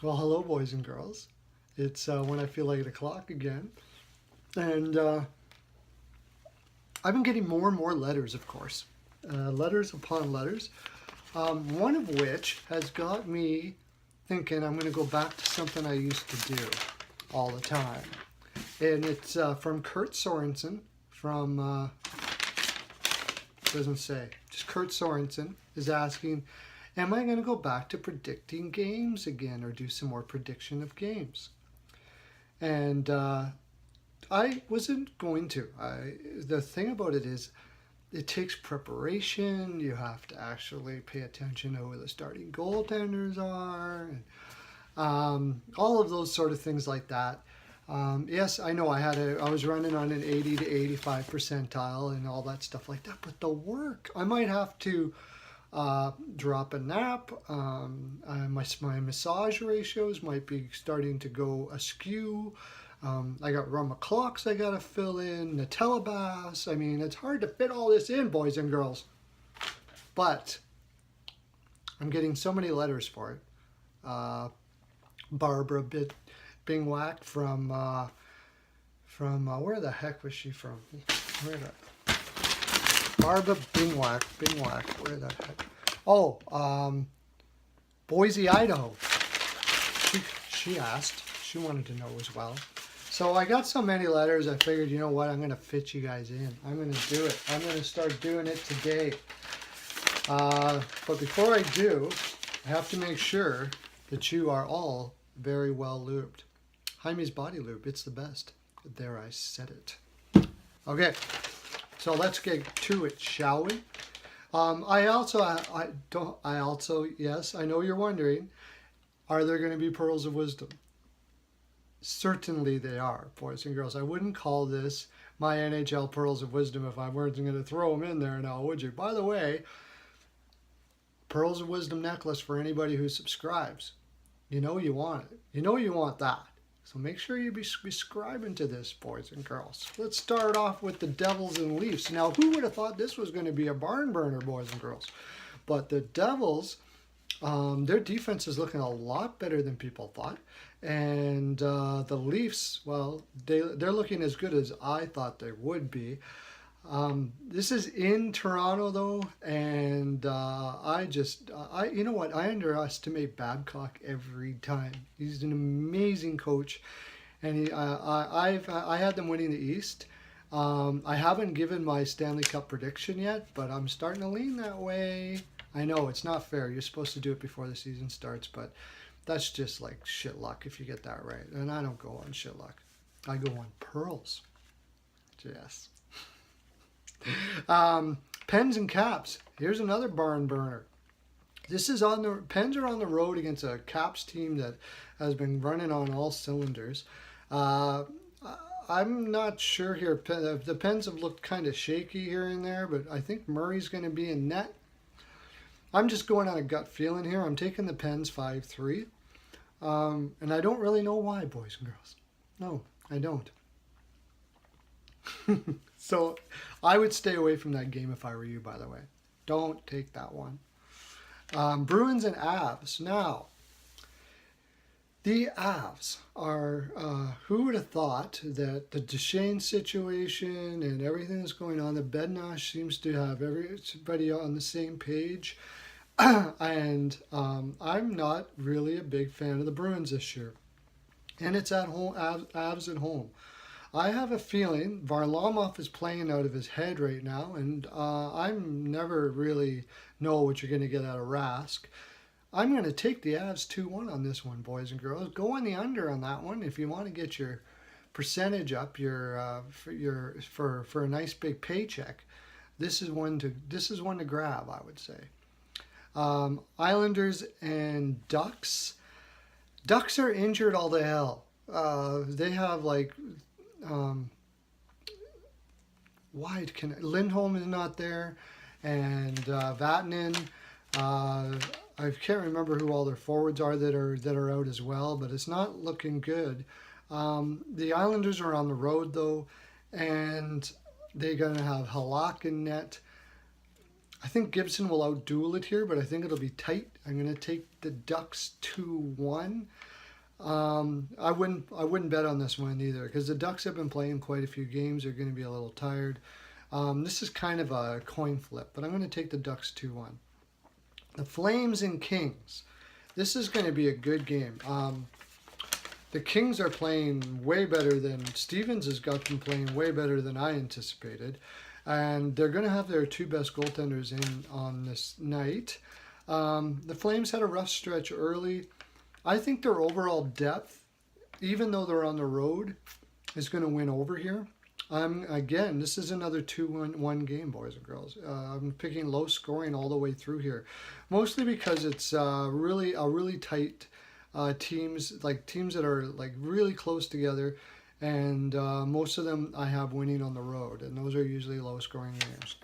Well, hello, boys and girls. It's when I feel like 8 o'clock again. And I've been getting more and more letters, of course. Letters upon letters. One of which has got me thinking I'm going to go back to something I used to do all the time. And it's from Kurt Sorensen from, doesn't say, just Kurt Sorensen is asking, am I going to go back to predicting games again or do some more prediction of games? And I wasn't going to. The thing about it is, it takes preparation. You have to actually pay attention to who the starting goaltenders are, and all of those sort of things like that. Yes, I know I was running on an 80 to 85 percentile and all that stuff like that. But the work, I might have to drop a nap. My massage ratios might be starting to go askew. I got rum o'clocks I got to fill in, Nutella baths. I mean, it's hard to fit all this in, boys and girls. But I'm getting so many letters for it. Barbara Bingwack from where the heck was she from? Where the Barbara Bingwack, where the heck? Oh, Boise, Idaho. She asked. She wanted to know as well. So I got so many letters, I figured, you know what, I'm going to fit you guys in. I'm going to do it. I'm going to start doing it today. But before I do, I have to make sure that you are all very well lubed. Jaime's Body Lube, it's the best. There, I said it. Okay, so let's get to it, shall we? Yes, I know you're wondering, are there going to be Pearls of Wisdom? Certainly they are, boys and girls. I wouldn't call this my NHL Pearls of Wisdom if I weren't going to throw them in there now, would you? By the way, Pearls of Wisdom necklace for anybody who subscribes. You know you want it. You know you want that. So make sure you be subscribing to this, boys and girls. Let's start off with the Devils and Leafs. Now, who would have thought this was going to be a barn burner, boys and girls? But the Devils, their defense is looking a lot better than people thought. And the Leafs, well, they're looking as good as I thought they would be. This is in Toronto, though, and you know what? I underestimate Babcock every time. He's an amazing coach, and I had them winning the East. I haven't given my Stanley Cup prediction yet, but I'm starting to lean that way. I know it's not fair. You're supposed to do it before the season starts, but that's just like shit luck if you get that right. And I don't go on shit luck. I go on pearls. Yes. Pens and Caps. Here's another barn burner. This is Pens are on the road against a Caps team that has been running on all cylinders. I'm not sure here. The Pens have looked kind of shaky here and there, but I think Murray's going to be in net. I'm just going on a gut feeling here. I'm taking the Pens 5-3. And I don't really know why, boys and girls. No, I don't. So I would stay away from that game if I were you, by the way. Don't take that one. Bruins and Avs. Now, the Avs are, who would have thought that the Duchesne situation and everything that's going on, the Bednash seems to have everybody on the same page. And I'm not really a big fan of the Bruins this year. And it's at home, Avs at home. I have a feeling Varlamov is playing out of his head right now, and I'm never really know what you're going to get out of Rask. I'm going to take the Avs 2-1 on this one, boys and girls. Go on the under on that one if you want to get your percentage up for a nice big paycheck. This is one to grab, I would say. Islanders and Ducks. Ducks are injured all the hell. They have Lindholm is not there, and Vatanen. I can't remember who all their forwards are that are out as well, but it's not looking good. The Islanders are on the road though, and they're going to have Halak in net. I think Gibson will outduel it here, but I think it'll be tight. I'm going to take the Ducks 2-1. I wouldn't bet on this one either, because the Ducks have been playing quite a few games. They're going to be a little tired. This is kind of a coin flip, but I'm going to take the Ducks 2-1. The Flames and Kings. This is going to be a good game. The Kings are playing way better than Stevens has got them playing way better than I anticipated. And they're going to have their two best goaltenders in on this night. The Flames had a rough stretch early. I think their overall depth, even though they're on the road, is going to win over here. Again, this is another 2-1 game, boys and girls. I'm picking low scoring all the way through here, mostly because it's really tight teams that are like really close together, and most of them I have winning on the road, and those are usually low scoring games.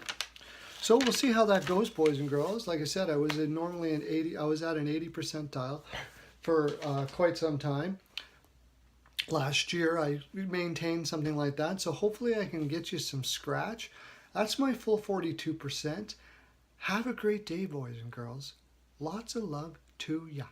So we'll see how that goes, boys and girls. Like I said, I was at an 80 percentile for quite some time. Last year I maintained something like that, so hopefully I can get you some scratch. That's my full 42%. Have a great day, boys and girls. Lots of love to ya.